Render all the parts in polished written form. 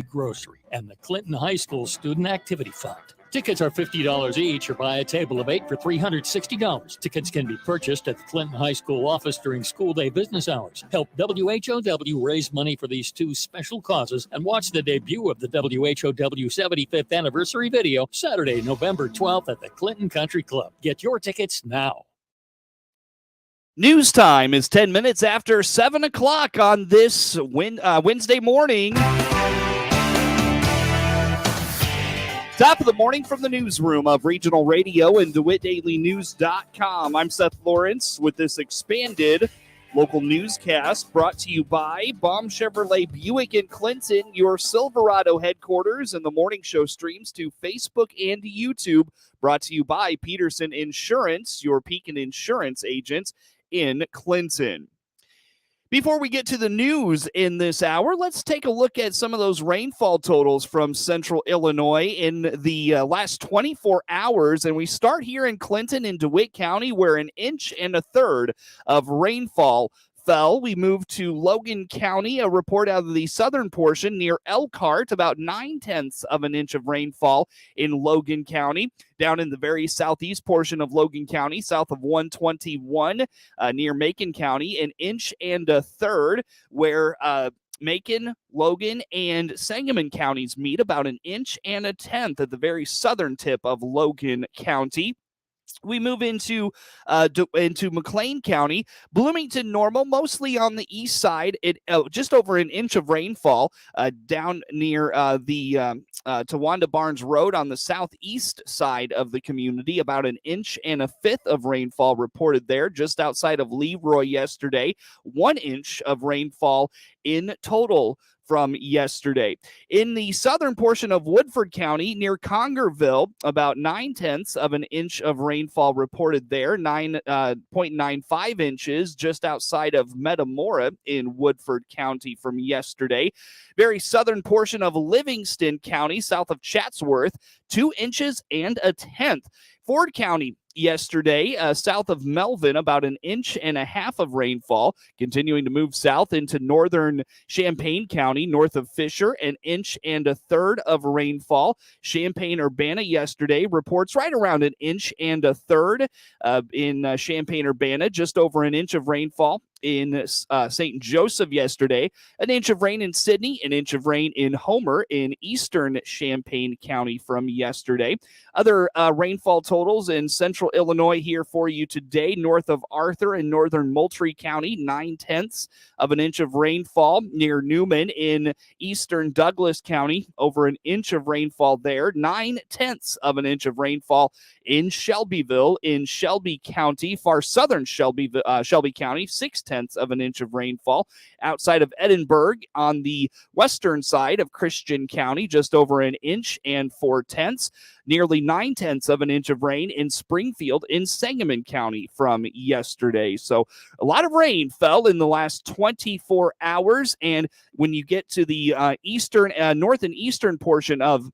Grocery, and the Clinton High School Student Activity Fund. Tickets are $50 each or buy a table of 8 for $360. Tickets can be purchased at the Clinton High School office during school day business hours. Help WHOW raise money for these two special causes and watch the debut of the WHOW 75th anniversary video Saturday, November 12th at the Clinton Country Club. Get your tickets now. News time is 10 minutes after 7 o'clock on this Wednesday morning. Top of the morning from the newsroom of Regional Radio and DeWittDailyNews.com. I'm Seth Lawrence with this expanded local newscast brought to you by Baum Chevrolet Buick in Clinton, your Silverado headquarters, and the morning show streams to Facebook and YouTube. Brought to you by Peterson Insurance, your Pekin Insurance agents in Clinton. Before we get to the news in this hour, let's take a look at some of those rainfall totals from central Illinois in the last 24 hours. And we start here in Clinton in DeWitt County, where 1 1/3 inches of rainfall fell. We move to Logan County, a report out of the southern portion near Elkhart, about 9/10 of an inch of rainfall in Logan County. Down in the very southeast portion of Logan County, south of 121, near Macon County, 1 1/3 inches, where Macon, Logan, and Sangamon counties meet, about 1 1/10 inches at the very southern tip of Logan County. We move into McLean County. Bloomington normal, mostly on the east side. Just over 1 inch of rainfall down near the Towanda Barnes Road on the southeast side of the community. About 1 1/5 inches of rainfall reported there, just outside of Leroy yesterday. 1 inch of rainfall in total from yesterday. In the southern portion of Woodford County, near Congerville, about 9/10 of an inch of rainfall reported there, 9.95 inches just outside of Metamora in Woodford County from yesterday. Very southern portion of Livingston County, south of Chatsworth, 2 inches and 1/10. Ford County yesterday, south of Melvin, about 1.5 inches of rainfall. Continuing to move south into northern Champaign County, north of Fisher, 1.3 inches of rainfall. Champaign-Urbana yesterday reports right around 1.3 inches in Champaign-Urbana, just over 1 inch of rainfall. In St. Joseph yesterday, 1 inch of rain in Sidney, 1 inch of rain in Homer in eastern Champaign County from yesterday. Other rainfall totals in central Illinois here for you today. North of Arthur in northern Moultrie County, 9/10 of an inch of rainfall. Near Newman in eastern Douglas County, over 1 inch of rainfall there. 9/10 of an inch of rainfall in Shelbyville in Shelby County, far southern Shelby County, 6/10 of an inch of rainfall. Outside of Edinburgh on the western side of Christian County, just over 1 inch and 4/10. Nearly 9/10 of an inch of rain in Springfield in Sangamon County from yesterday. So a lot of rain fell in the last 24 hours. And when you get to the north and eastern portion of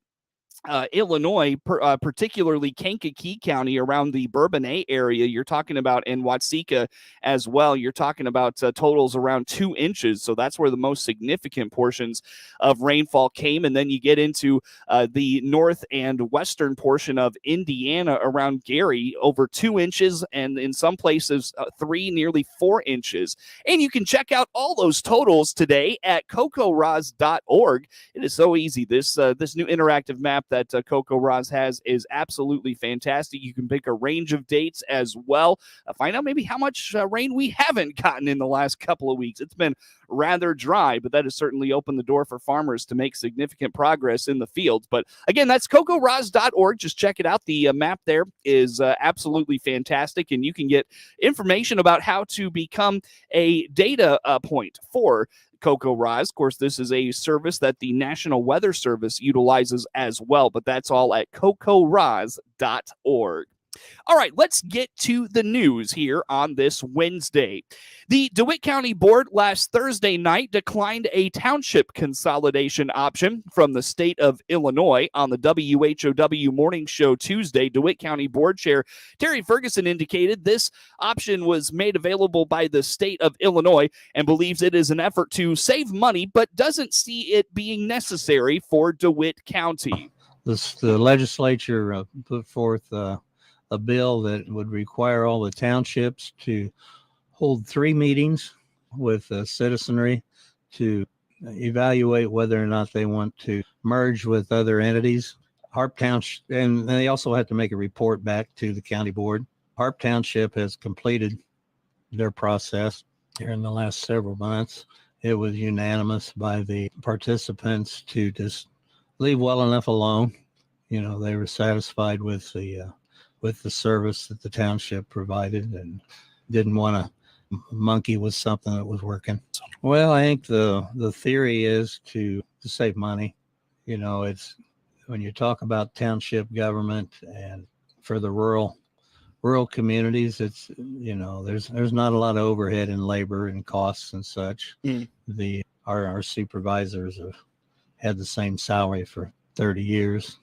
Illinois, particularly Kankakee County around the Bourbonnais area, you're talking about, in Watseka as well, you're talking about totals around 2 inches. So that's where the most significant portions of rainfall came. And then you get into the north and western portion of Indiana around Gary, over 2 inches, and in some places 3, nearly 4 inches. And you can check out all those totals today at cocoraz.org. It is so easy. This new interactive map that Coco Roz has is absolutely fantastic. You can pick a range of dates as well. Find out maybe how much rain we haven't gotten in the last couple of weeks. It's been rather dry, but that has certainly opened the door for farmers to make significant progress in the fields. But again, that's cocoraz.org. Just check it out. The map there is absolutely fantastic, and you can get information about how to become a data point for CocoRaz. Of course, this is a service that the National Weather Service utilizes as well, but that's all at cocoraz.org. All right, let's get to the news here on this Wednesday. The DeWitt County Board last Thursday night declined a township consolidation option from the state of Illinois. On the WHOW morning show Tuesday, DeWitt County Board Chair Terry Ferguson indicated this option was made available by the state of Illinois and believes it is an effort to save money, but doesn't see it being necessary for DeWitt County. The legislature put forth a bill that would require all the townships to hold 3 meetings with citizenry to evaluate whether or not they want to merge with other entities. Harp Township, and they also have to make a report back to the county board. Harp Township has completed their process here in the last several months. It was unanimous by the participants to just leave well enough alone. They were satisfied with the service that the township provided and didn't want to monkey with something that was working. Well, I think the theory is to save money. It's when you talk about township government and for the rural communities, it's there's not a lot of overhead and labor and costs and such. Our supervisors have had the same salary for 30 years.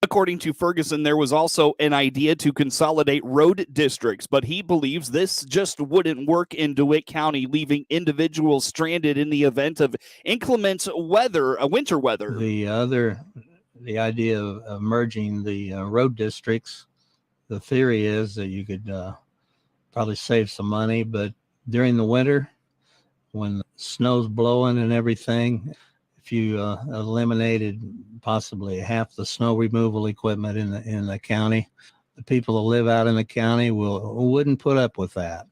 According to Ferguson, there was also an idea to consolidate road districts, but he believes this just wouldn't work in DeWitt County, leaving individuals stranded in the event of inclement weather, winter weather. The idea of merging the road districts, the theory is that you could probably save some money, but during the winter, when the snow's blowing and everything, if you eliminated possibly half the snow removal equipment in the county, the people that live out in the county wouldn't put up with that.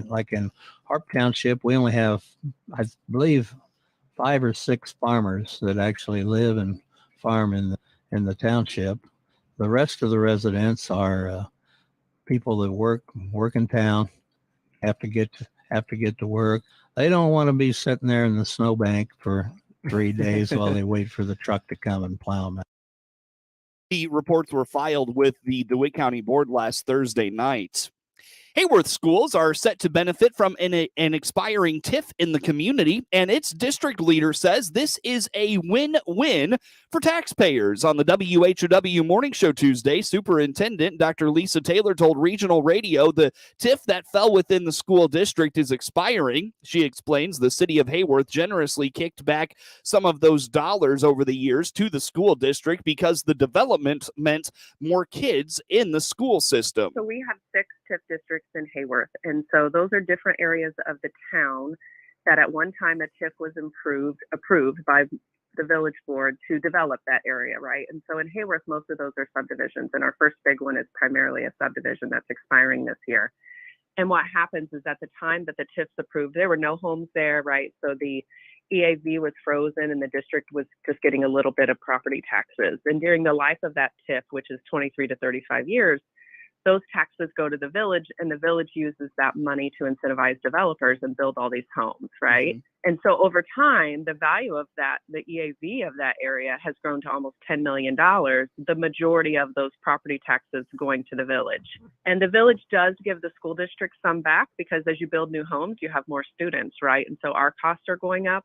Like in Harp Township, we only have, I believe, 5 or 6 farmers that actually live and farm in the township. The rest of the residents are people that work in town, have to get to work. They don't want to be sitting there in the snowbank for 3 days while they wait for the truck to come and plow them out. The reports were filed with the DeWitt County Board last Thursday night. Heyworth schools are set to benefit from an expiring TIF in the community, and its district leader says this is a win-win for taxpayers. On the WHOW morning show Tuesday, Superintendent Dr. Lisa Taylor told Regional Radio the TIF that fell within the school district is expiring. She explains the city of Heyworth generously kicked back some of those dollars over the years to the school district because the development meant more kids in the school system. So we have 6 TIF districts in Heyworth, and so those are different areas of the town that at one time a TIF was approved by the village board to develop that area, right? And so in Heyworth, most of those are subdivisions, and our first big one is primarily a subdivision that's expiring this year. And what happens is at the time that the TIF's approved, there were no homes there, right? So the EAV was frozen and the district was just getting a little bit of property taxes. And during the life of that TIF, which is 23 to 35 years, those taxes go to the village, and the village uses that money to incentivize developers and build all these homes, right? Mm-hmm. And so over time, the value of that, the EAV of that area has grown to almost $10 million, the majority of those property taxes going to the village. And the village does give the school district some back because as you build new homes, you have more students, right? And so our costs are going up.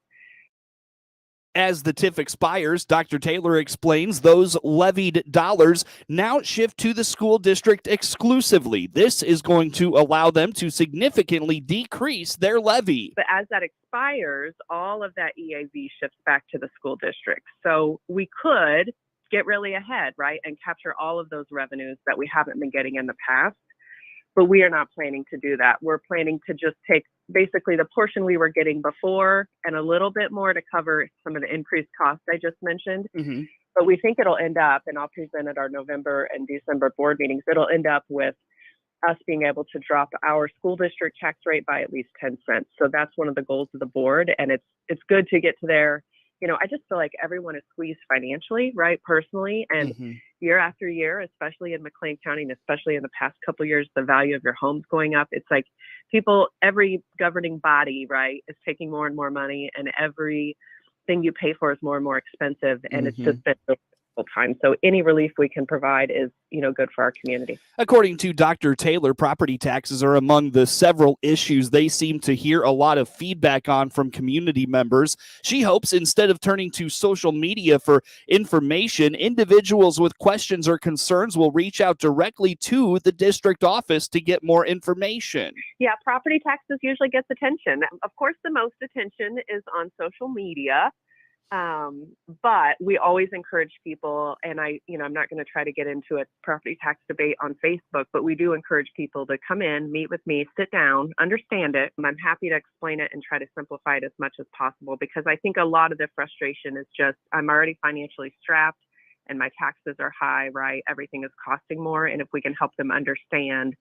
As the TIF expires, Dr. Taylor explains those levied dollars now shift to the school district exclusively. This is going to allow them to significantly decrease their levy. But as that expires, all of that EAV shifts back to the school district. So we could get really ahead, right, and capture all of those revenues that we haven't been getting in the past. But we are not planning to do that. We're planning to just take basically the portion we were getting before and a little bit more to cover some of the increased costs I just mentioned. Mm-hmm. But we think it'll end up, and I'll present at our November and December board meetings, it'll end up with us being able to drop our school district tax rate by at least 10 cents. So that's one of the goals of the board. And it's good to get to there. You know, I just feel like everyone is squeezed financially, right, personally, and year after year, especially in McLean County, and especially in the past couple of years, the value of your home's going up. It's like people, every governing body, right, is taking more and more money, and everything you pay for is more and more expensive, and it's just been so difficult time. So any relief we can provide is, good for our community. According to Dr. Taylor, property taxes are among the several issues they seem to hear a lot of feedback on from community members. She hopes instead of turning to social media for information, individuals with questions or concerns will reach out directly to the district office to get more information. Yeah, property taxes usually gets attention. Of course, the most attention is on social media. But we always encourage people, and I'm not going to try to get into a property tax debate on Facebook, but we do encourage people to come in, meet with me, sit down, understand it. I'm happy to explain it and try to simplify it as much as possible, because I think a lot of the frustration is just, I'm already financially strapped and my taxes are high, right? Everything is costing more. And if we can help them understand,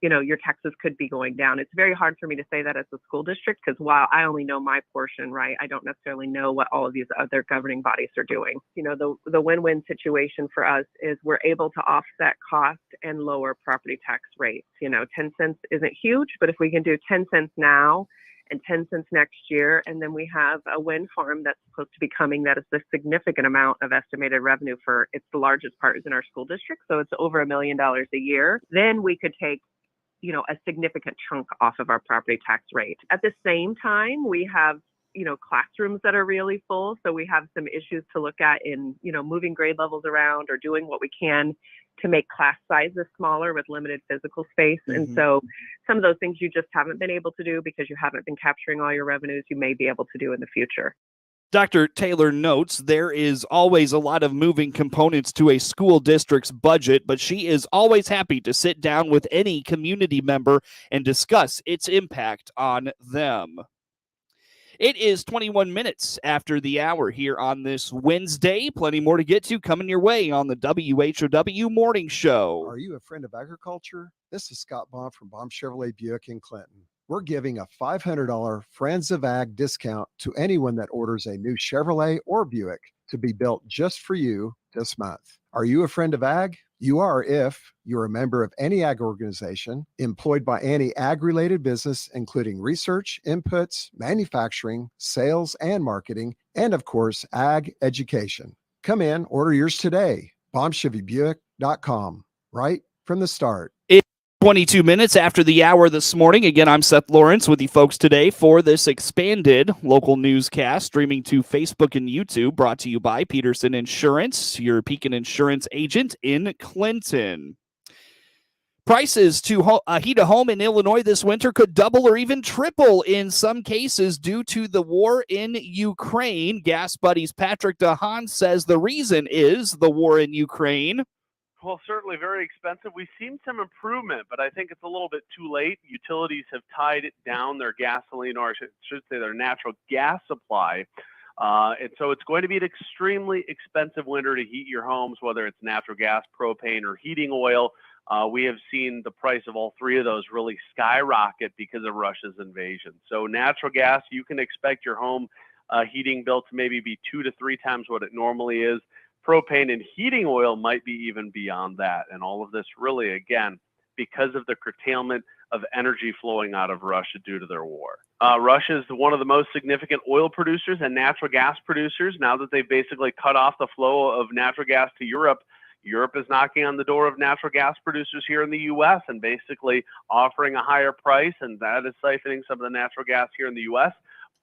your taxes could be going down. It's very hard for me to say that as a school district, because while I only know my portion, right, I don't necessarily know what all of these other governing bodies are doing. The win-win situation for us is we're able to offset cost and lower property tax rates. 10 cents isn't huge, but if we can do 10 cents now and 10 cents next year, and then we have a wind farm that's supposed to be coming that is a significant amount of estimated revenue for, it's the largest part is in our school district, so it's over $1 million a year, then we could take a significant chunk off of our property tax rate. At the same time, we have, classrooms that are really full. So we have some issues to look at in, moving grade levels around or doing what we can to make class sizes smaller with limited physical space. Mm-hmm. And so some of those things you just haven't been able to do because you haven't been capturing all your revenues, you may be able to do in the future. Dr. Taylor notes there is always a lot of moving components to a school district's budget, but she is always happy to sit down with any community member and discuss its impact on them. It is 21 minutes after the hour here on this Wednesday. Plenty more to get to coming your way on the WHOW Morning Show. Are you a friend of agriculture? This is Scott Baum from Baum Chevrolet Buick in Clinton. We're giving a $500 Friends of Ag discount to anyone that orders a new Chevrolet or Buick to be built just for you this month. Are you a friend of ag? You are if you're a member of any ag organization employed by any ag-related business, including research, inputs, manufacturing, sales, and marketing, and of course, ag education. Come in, order yours today. BaumChevyBuick.com, right from the start. 22 minutes after the hour this morning. Again, I'm Seth Lawrence with you folks today for this expanded local newscast streaming to Facebook and YouTube, brought to you by Peterson Insurance, your Pekin Insurance agent in Clinton. Prices to heat a home in Illinois this winter could double or even triple in some cases due to the war in Ukraine. Gas Buddy's Patrick DeHaan says the reason is the war in Ukraine. Well, certainly very expensive. We've seen some improvement, but I think it's a little bit too late. Utilities have tied down their gasoline, or I should say their natural gas supply. And so it's going to be an extremely expensive winter to heat your homes, whether it's natural gas, propane, or heating oil. We have seen the price of all three of those really skyrocket because of Russia's invasion. So natural gas, you can expect your home heating bill to maybe be 2 to 3 times what it normally is. Propane and heating oil might be even beyond that. And all of this really, again, because of the curtailment of energy flowing out of Russia due to their war. Russia is one of the most significant oil producers and natural gas producers. Now that they've basically cut off the flow of natural gas to Europe, Europe is knocking on the door of natural gas producers here in the U.S. and basically offering a higher price, and that is siphoning some of the natural gas here in the U.S.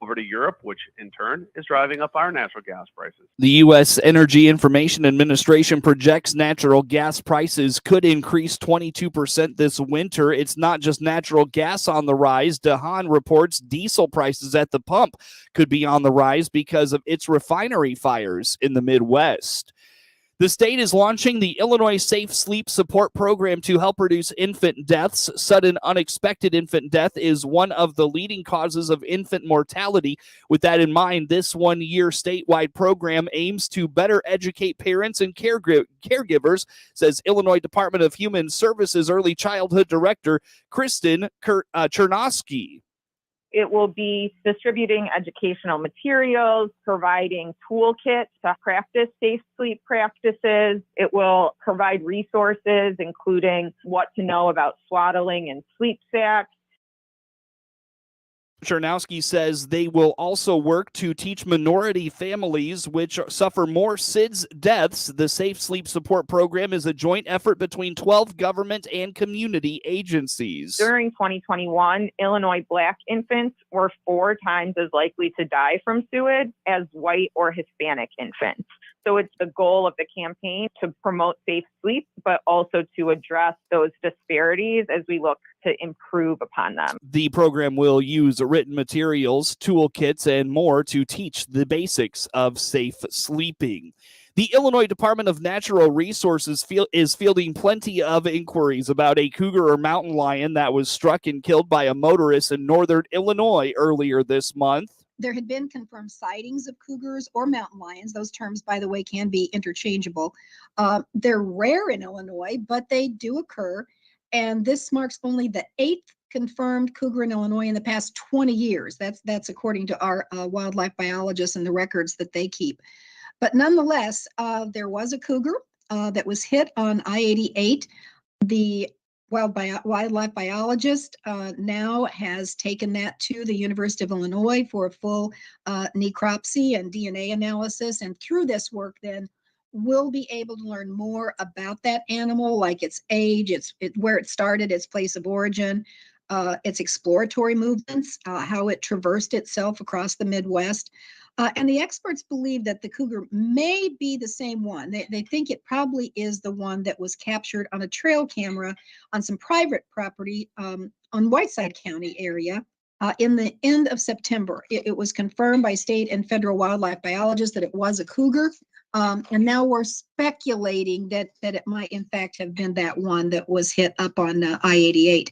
over to Europe, which in turn is driving up our natural gas prices. The U.S. Energy Information Administration projects natural gas prices could increase 22% this winter. It's not just natural gas on the rise. DeHaan reports diesel prices at the pump could be on the rise because of its refinery fires in the Midwest. The state is launching the Illinois Safe Sleep Support Program to help reduce infant deaths. Sudden unexpected infant death is one of the leading causes of infant mortality. With that in mind, this one-year statewide program aims to better educate parents and caregivers, says Illinois Department of Human Services Early Childhood Director Kristen Chernosky. It will be distributing educational materials, providing toolkits to practice safe sleep practices. It will provide resources, including what to know about swaddling and sleep sacks. Chernowski says they will also work to teach minority families which suffer more SIDS deaths. The Safe Sleep Support Program is a joint effort between 12 government and community agencies. During 2021, Illinois Black infants were 4 times as likely to die from SUID as white or Hispanic infants. So it's the goal of the campaign to promote safe sleep, but also to address those disparities as we look to improve upon them. The program will use written materials, toolkits, and more to teach the basics of safe sleeping. The Illinois Department of Natural Resources is fielding plenty of inquiries about a cougar or mountain lion that was struck and killed by a motorist in northern Illinois earlier this month. There had been confirmed sightings of cougars or mountain lions. Those terms, by the way, can be interchangeable. They're rare in Illinois, but they do occur. And this marks only the 8th confirmed cougar in Illinois in the past 20 years. That's according to our wildlife biologists and the records that they keep. But nonetheless, there was a cougar that was hit on I-88. The wildlife biologist now has taken that to the University of Illinois for a full necropsy and DNA analysis. And through this work, then we'll be able to learn more about that animal, like its age, where it started, its place of origin, its exploratory movements, how it traversed itself across the Midwest. And the experts believe that the cougar may be the same one. They think it probably is the one that was captured on a trail camera on some private property on Whiteside County area in the end of September. It was confirmed by state and federal wildlife biologists that it was a cougar. And now we're speculating that it might in fact have been that one that was hit up on I-88.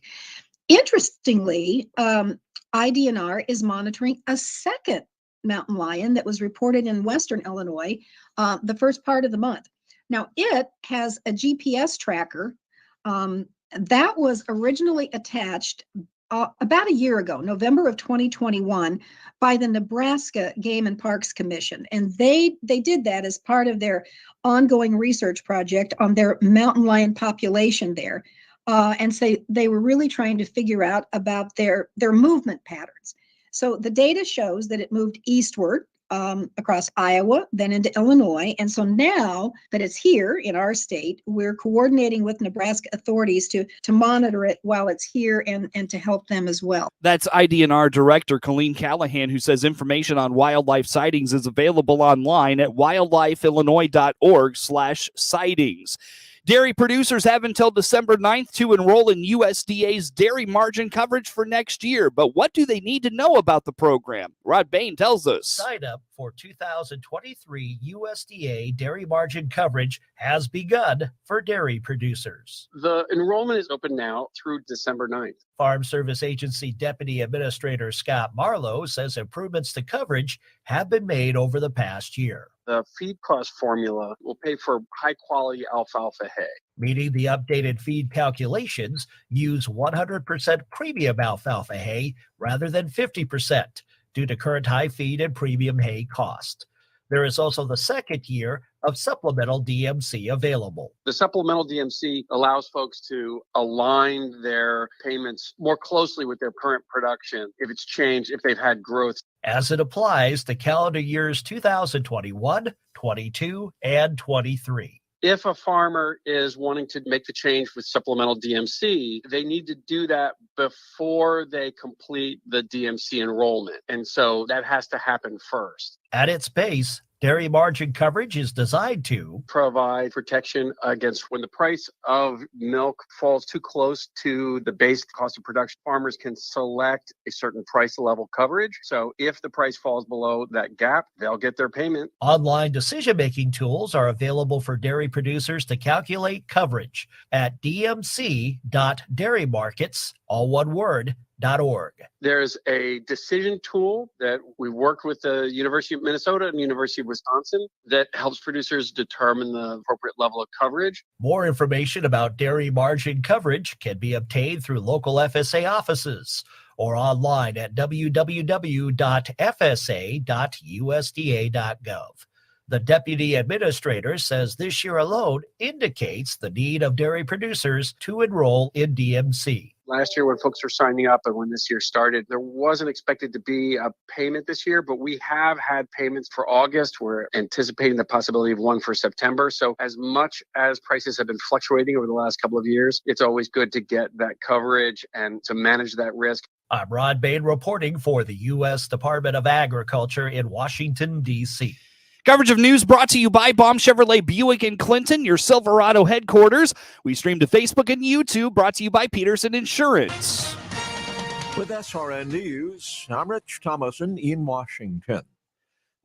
Interestingly, IDNR is monitoring a second mountain lion that was reported in western Illinois the first part of the month. Now, it has a GPS tracker that was originally attached about a year ago, November of 2021, by the Nebraska Game and Parks Commission. And they did that as part of their ongoing research project on their mountain lion population there. And so they were really trying to figure out about their movement patterns. So the data shows that it moved eastward across Iowa, then into Illinois. And so now that it's here in our state, we're coordinating with Nebraska authorities to monitor it while it's here and to help them as well. That's IDNR Director Colleen Callahan, who says information on wildlife sightings is available online at wildlifeillinois.org/sightings. Dairy producers have until December 9th to enroll in USDA's dairy margin coverage for next year. But what do they need to know about the program? Rod Bain tells us. Sign up for 2023 USDA dairy margin coverage has begun for dairy producers. The enrollment is open now through December 9th. Farm Service Agency Deputy Administrator Scott Marlowe says improvements to coverage have been made over the past year. The feed cost formula will pay for high-quality alfalfa hay. Meaning the updated feed calculations use 100% premium alfalfa hay rather than 50% due to current high feed and premium hay cost. There is also the second year of supplemental DMC available. The supplemental DMC allows folks to align their payments more closely with their current production if it's changed, if they've had growth. As it applies to calendar years 2021, 22, and 23. If a farmer is wanting to make the change with supplemental DMC, they need to do that before they complete the DMC enrollment. And so that has to happen first. At its base, dairy margin coverage is designed to provide protection against when the price of milk falls too close to the base cost of production. Farmers can select a certain price level coverage. So if the price falls below that gap, they'll get their payment. Online decision-making tools are available for dairy producers to calculate coverage at dmc.dairymarkets, all one word, .org. There's a decision tool that we worked with the University of Minnesota and University of Wisconsin that helps producers determine the appropriate level of coverage. More information about dairy margin coverage can be obtained through local FSA offices or online at www.fsa.usda.gov. The deputy administrator says this year alone indicates the need of dairy producers to enroll in DMC. Last year when folks were signing up and when this year started, there wasn't expected to be a payment this year, but we have had payments for August. We're anticipating the possibility of one for September. So as much as prices have been fluctuating over the last couple of years, it's always good to get that coverage and to manage that risk. I'm Rod Bain reporting for the U.S. Department of Agriculture in Washington, D.C. Coverage of news brought to you by Baum Chevrolet Buick in Clinton, your Silverado headquarters. We stream to Facebook and YouTube, brought to you by Peterson Insurance. With SRN News, I'm Rich Thomason in Washington.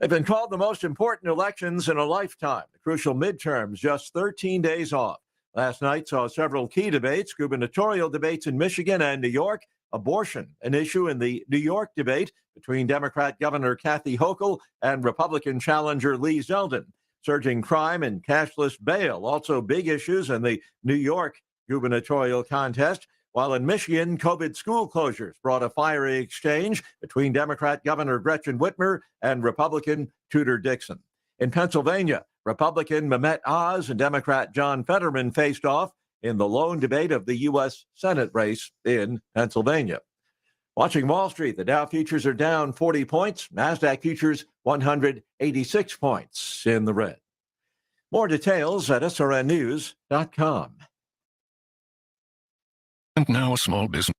They've been called the most important elections in a lifetime. The crucial midterms just 13 days off. Last night saw several key debates, gubernatorial debates in Michigan and New York. Abortion, an issue in the New York debate between Democrat Governor Kathy Hochul and Republican challenger Lee Zeldin. Surging crime and cashless bail, also big issues in the New York gubernatorial contest. While in Michigan, COVID school closures brought a fiery exchange between Democrat Governor Gretchen Whitmer and Republican Tudor Dixon. In Pennsylvania, Republican Mehmet Oz and Democrat John Fetterman faced off in the lone debate of the U.S. Senate race in Pennsylvania. Watching Wall Street, the Dow futures are down 40 points. NASDAQ futures 186 points in the red. More details at srnnews.com. And now a small business.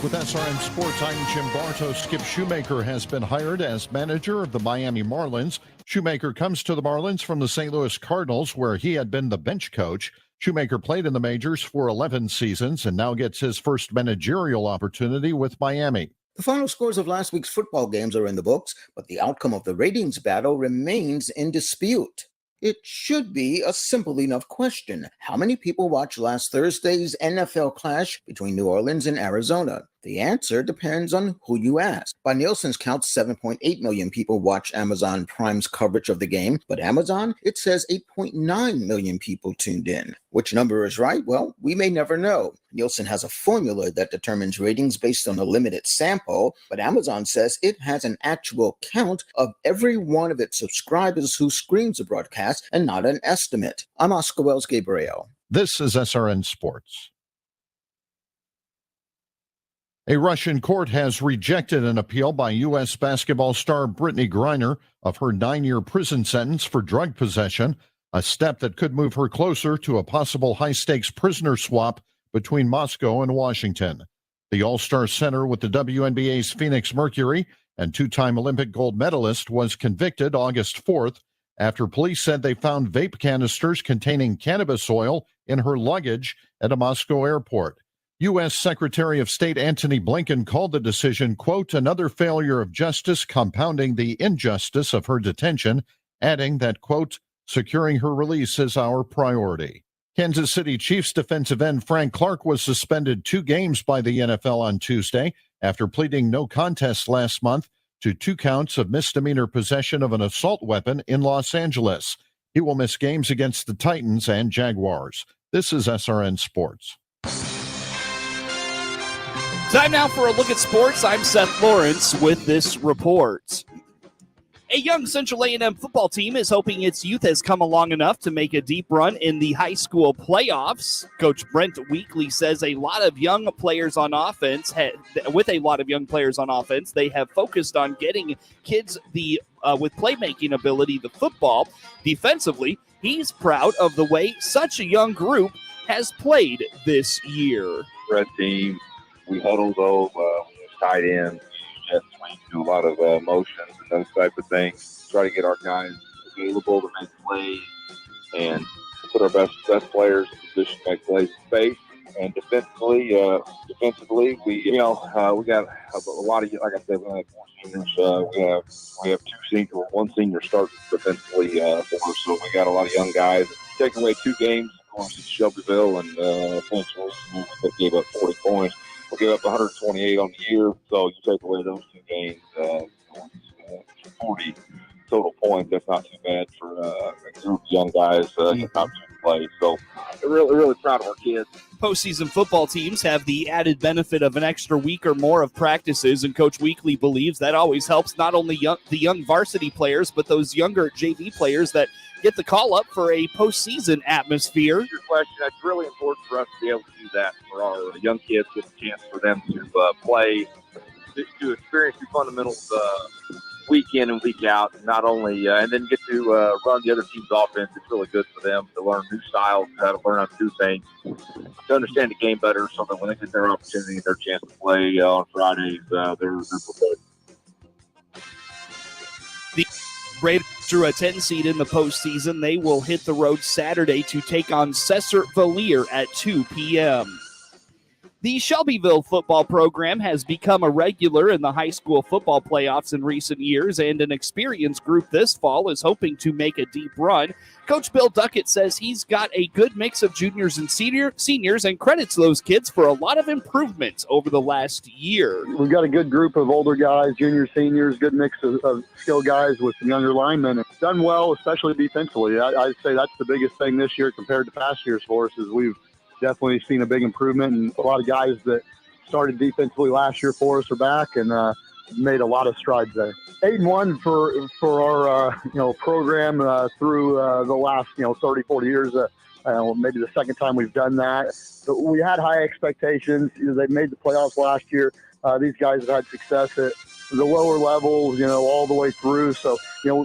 With SRN Sports, I'm Jim Bartos. Skip Shoemaker has been hired as manager of the Miami Marlins. Shoemaker comes to the Marlins from the St. Louis Cardinals, where he had been the bench coach. Shoemaker played in the majors for 11 seasons and now gets his first managerial opportunity with Miami. The final scores of last week's football games are in the books, but the outcome of the ratings battle remains in dispute. It should be a simple enough question. How many people watched last Thursday's NFL clash between New Orleans and Arizona? The answer depends on who you ask. By Nielsen's count, 7.8 million people watched Amazon Prime's coverage of the game, but Amazon, it says 8.9 million people tuned in. Which number is right? Well, we may never know. Nielsen has a formula that determines ratings based on a limited sample, but Amazon says it has an actual count of every one of its subscribers who screens the broadcast and not an estimate. I'm Oscar Wells Gabriel. This is SRN Sports. A Russian court has rejected an appeal by U.S. basketball star Brittany Griner of her 9-year prison sentence for drug possession, a step that could move her closer to a possible high-stakes prisoner swap between Moscow and Washington. The All-Star center with the WNBA's Phoenix Mercury and two-time Olympic gold medalist was convicted August 4th after police said they found vape canisters containing cannabis oil in her luggage at a Moscow airport. U.S. Secretary of State Antony Blinken called the decision, quote, another failure of justice compounding the injustice of her detention, adding that, quote, securing her release is our priority. Kansas City Chiefs defensive end Frank Clark was suspended 2 games by the NFL on Tuesday after pleading no contest last month to 2 counts of misdemeanor possession of an assault weapon in Los Angeles. He will miss games against the Titans and Jaguars. This is SRN Sports. Time now for a look at sports. I'm Seth Lawrence with this report. A young Central A&M football team is hoping its youth has come along enough to make a deep run in the high school playoffs. Coach Brent Weekly says a lot of young players on offense, they have focused on getting kids with playmaking ability, the football. Defensively, he's proud of the way such a young group has played this year. Red team. We huddle though, tight ends, jet swing, do a lot of motions and those type of things. Try to get our guys available to make plays and put our best players in position to make plays in space. And defensively, we got a lot of, like I said, we have 4 seniors. We have 2 seniors, or 1 senior starting defensively for us. So we got a lot of young guys. Taking away 2 games, of course, it's Shelbyville and essentially they gave up 40 points. We gave up 128 on the year, so you take away those 2 games, 40 total points. That's not too bad for a group of young guys not to play. So really, really proud of our kids. Postseason football teams have the added benefit of an extra week or more of practices, and Coach Weekly believes that always helps not only the young varsity players, but those younger JV players that get the call up for a postseason atmosphere. Your question, that's really important for us to be able to do that for our young kids, get a chance for them to play, to experience the fundamentals week in and week out, not only and then get to run the other team's offense. It's really good for them to learn new styles, how to learn how to do things, to understand the game better, so that when they get their opportunity, their chance to play on Fridays, they're prepared. The Raiders drew a 10 seed in the postseason. They will hit the road Saturday to take on Cesar-Valier at 2 p.m. The Shelbyville football program has become a regular in the high school football playoffs in recent years, and an experienced group this fall is hoping to make a deep run. Coach Bill Duckett says he's got a good mix of juniors and seniors and credits those kids for a lot of improvements over the last year. We've got a good group of older guys, juniors, seniors, good mix of skilled guys with some younger linemen. It's done well, especially defensively. I'd say that's the biggest thing this year compared to past years for us, is we've definitely seen a big improvement, and a lot of guys that started defensively last year for us are back and made a lot of strides there. 8-1 for our program through the last 30, 40 years. Maybe the second time we've done that. But we had high expectations. They made the playoffs last year. These guys have had success at the lower levels, all the way through. So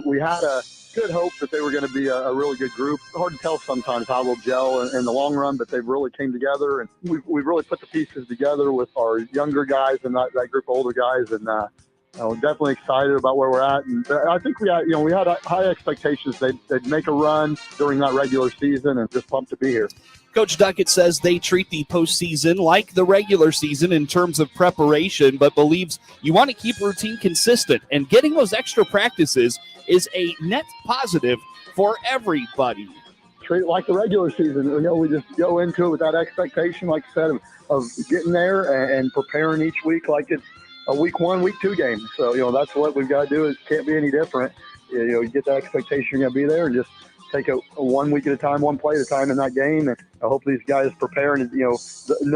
we had a good hope that they were going to be a really good group. Hard to tell sometimes how they'll gel in the long run, but they've really came together, and we've really put the pieces together with our younger guys and that group of older guys, and we're definitely excited about where we're at. And I think we had high expectations they'd make a run during that regular season, and just pumped to be here. Coach Duckett says they treat the postseason like the regular season in terms of preparation, but believes you want to keep routine consistent, and getting those extra practices is a net positive for everybody. Treat it like the regular season. We just go into it with that expectation, like I said, of getting there and preparing each week like it's a week 1, week 2 game. So, that's what we've got to do. It can't be any different. You get that expectation you're going to be there, and just take it 1 week at a time, one play at a time in that game. And I hope these guys prepare, and no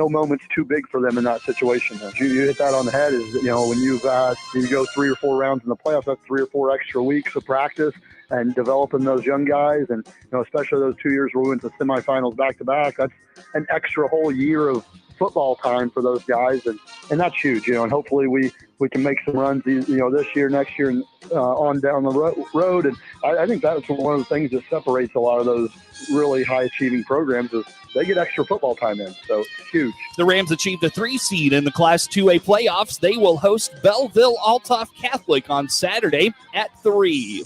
moment's too big for them in that situation. You hit that on the head. Is when you go 3 or 4 rounds in the playoffs, that's 3 or 4 extra weeks of practice and developing those young guys. And especially those 2 years where we went to semifinals back to back, that's an extra whole year of football time for those guys, and that's huge. And hopefully we can make some runs this year, next year, and on down the road. And I think that's one of the things that separates a lot of those really high achieving programs, is they get extra football time in. So it's huge. The Rams achieved a 3 seed in the Class 2A playoffs. They will host Belleville-Althoff Catholic on Saturday at 3.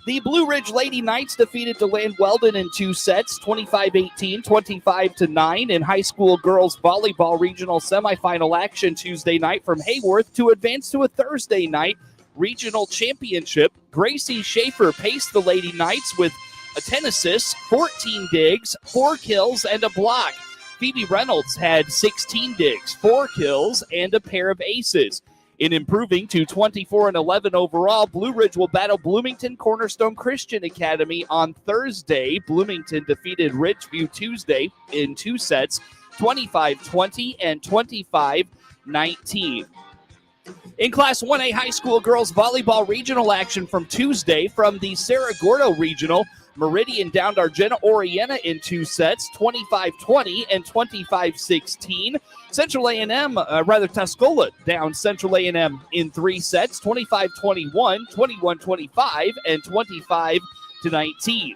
The Blue Ridge Lady Knights defeated DeLand Weldon in 2 sets, 25-18, 25-9 in high school girls volleyball regional semifinal action Tuesday night from Heyworth to advance to a Thursday night regional championship. Gracie Schaefer paced the Lady Knights with 10 assists, 14 digs, 4 kills, and a block. Phoebe Reynolds had 16 digs, 4 kills, and a pair of aces. In improving to 24-11 overall, Blue Ridge will battle Bloomington Cornerstone Christian Academy on Thursday. Bloomington defeated Ridgeview Tuesday in 2 sets, 25-20 and 25-19. In Class 1A high school girls volleyball regional action from Tuesday from the Cerro Gordo Regional, Meridian downed Argenta Oriena in 2 sets, 25-20 and 25-16. Central A&M, Tuscola down Central A&M in 3 sets, 25-21, 21-25, and 25-19.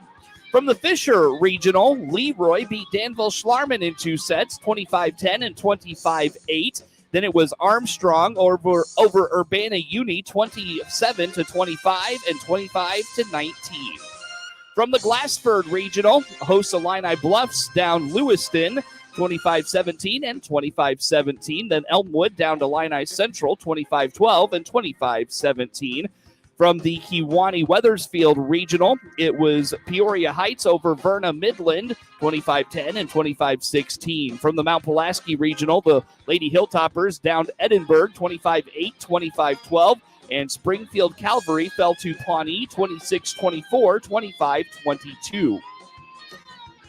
From the Fisher Regional, Leroy beat Danville Schlarman in 2 sets, 25-10 and 25-8. Then it was Armstrong over Urbana Uni, 27-25 and 25-19. From the Glassford Regional, hosts Illini Bluffs down Lewiston, 25-17 and 25-17. Then Elmwood down to Illini Central, 25-12 and 25-17. From the Kewanee-Weathersfield Regional, it was Peoria Heights over Verna Midland, 25-10 and 25-16. From the Mount Pulaski Regional, the Lady Hilltoppers downed Edinburgh, 25-8, 25-12. And Springfield Calvary fell to Pawnee, 26-24, 25-22.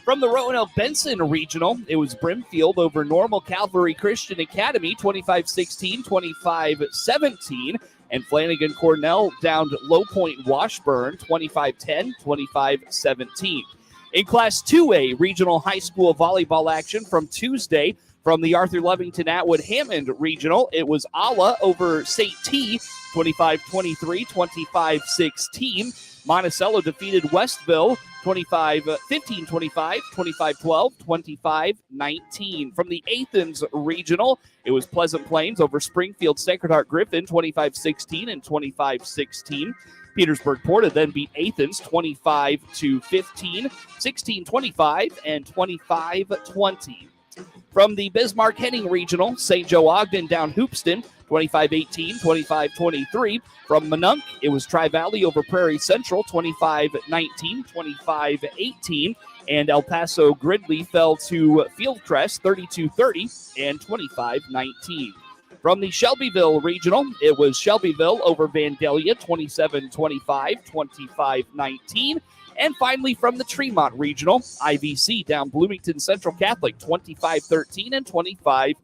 From the Roanoke Benson Regional, it was Brimfield over Normal Calvary Christian Academy, 25-16, 25-17. And Flanagan Cornell downed Low Point Washburn, 25-10, 25-17. In Class 2A, regional high school volleyball action from Tuesday from the Arthur Lovington Atwood Hammond Regional, it was Ala over St. T, 25-23, 25-16. Monticello defeated Westville 15-25, 25-12, 25-19. From the Athens Regional, it was Pleasant Plains over Springfield Sacred Heart Griffin, 25-16 and 25-16. Petersburg Porta then beat Athens 25-15, 16-25, and 25-20. From the Bismarck Henning Regional, St. Joe Ogden down Hoopston, 25-18, 25-23. From Minunk, it was Tri-Valley over Prairie Central, 25-19, 25-18. And El Paso Gridley fell to Fieldcrest, 32-30 and 25-19. From the Shelbyville Regional, it was Shelbyville over Vandalia, 27-25, 25-19. And finally, from the Tremont Regional, IVC down Bloomington Central Catholic, 25-13 and 25-13.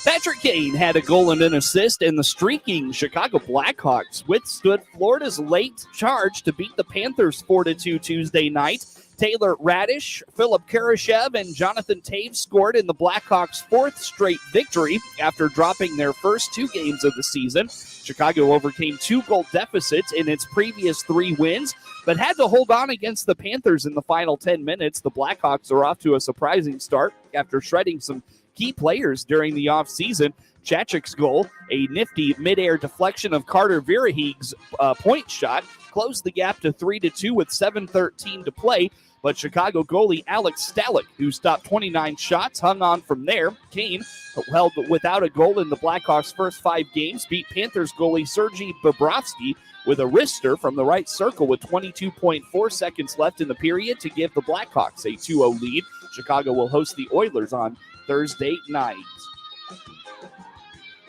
Patrick Kane had a goal and an assist, and the streaking Chicago Blackhawks withstood Florida's late charge to beat the Panthers 4-2 Tuesday night. Taylor Radish, Philip Karashev, and Jonathan Taves scored in the Blackhawks' fourth straight victory after dropping their first two games of the season. Chicago overcame 2-goal deficits in its previous 3 wins, but had to hold on against the Panthers in the final 10 minutes. The Blackhawks are off to a surprising start after shredding some key players during the offseason. Chachik's goal, a nifty midair deflection of Carter Viraheg's point shot, closed the gap to 3-2 with 7:13 to play. But Chicago goalie Alex Stalick, who stopped 29 shots, hung on from there. Kane, held without a goal in the Blackhawks' first 5 games, beat Panthers goalie Sergei Bobrovsky with a wrister from the right circle with 22.4 seconds left in the period to give the Blackhawks a 2-0 lead. Chicago will host the Oilers on Thursday night.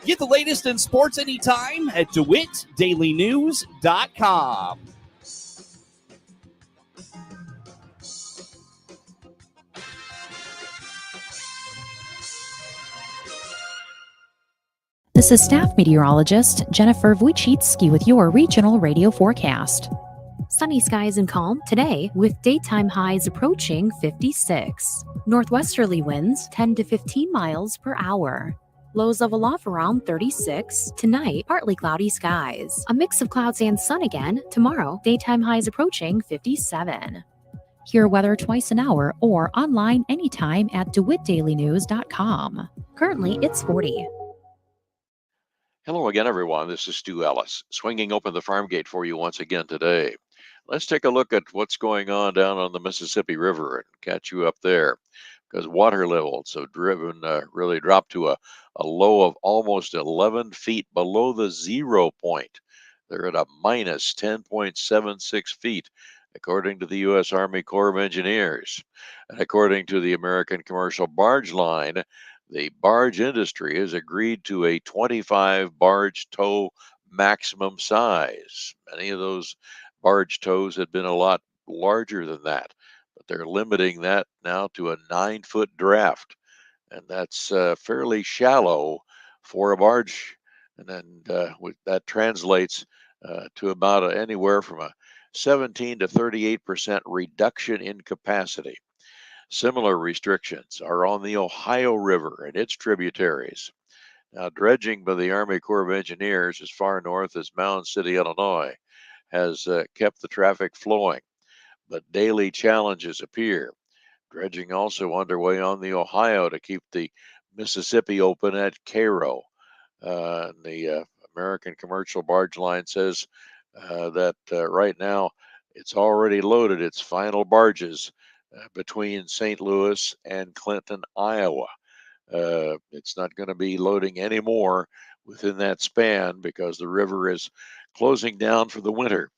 Get the latest in sports anytime at DeWittDailyNews.com. This is staff meteorologist Jennifer Wojcicki with your regional radio forecast. Sunny skies and calm today with daytime highs approaching 56. Northwesterly winds 10 to 15 miles per hour. Lows level off around 36. Tonight, partly cloudy skies. A mix of clouds and sun again. Tomorrow, daytime highs approaching 57. Hear weather twice an hour or online anytime at DeWittDailyNews.com. Currently, it's 40. Hello again, everyone. This is Stu Ellis, swinging open the farm gate for you once again today. Let's take a look at what's going on down on the Mississippi River and catch you up there, because water levels have really dropped to a low of almost 11 feet below the 0 point. They're at a minus 10.76 feet, according to the U.S. Army Corps of Engineers. And according to the American Commercial Barge Line, the barge industry has agreed to a 25 barge tow maximum size. Many of those barge tows had been a lot larger than that, but they're limiting that now to a 9-foot draft. And that's fairly shallow for a barge. And then that translates to about anywhere from a 17 to 38% reduction in capacity. Similar restrictions are on the Ohio River and its tributaries. Now, dredging by the Army Corps of Engineers as far north as Mound City, Illinois, has kept the traffic flowing, but daily challenges appear. Dredging also underway on the Ohio to keep the Mississippi open at Cairo. The American Commercial Barge Line says that right now it's already loaded its final barges between St. Louis and Clinton, Iowa. It's not going to be loading any more within that span because the river is closing down for the winter.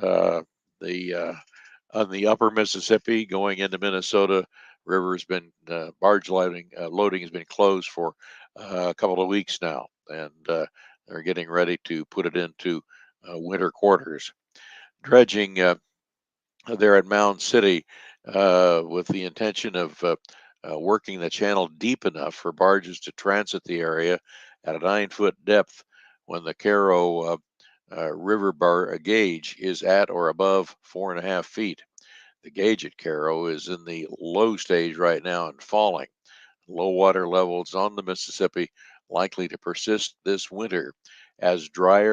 On the upper Mississippi going into Minnesota, river has been barge loading has been closed for a couple of weeks now, and they're getting ready to put it into winter quarters. Dredging there at Mound City with the intention of working the channel deep enough for barges to transit the area at a 9-foot depth when the Caro river bar gauge is at or above 4.5 feet. The gauge at Caro is in the low stage right now and falling. Low water levels on the Mississippi likely to persist this winter as drier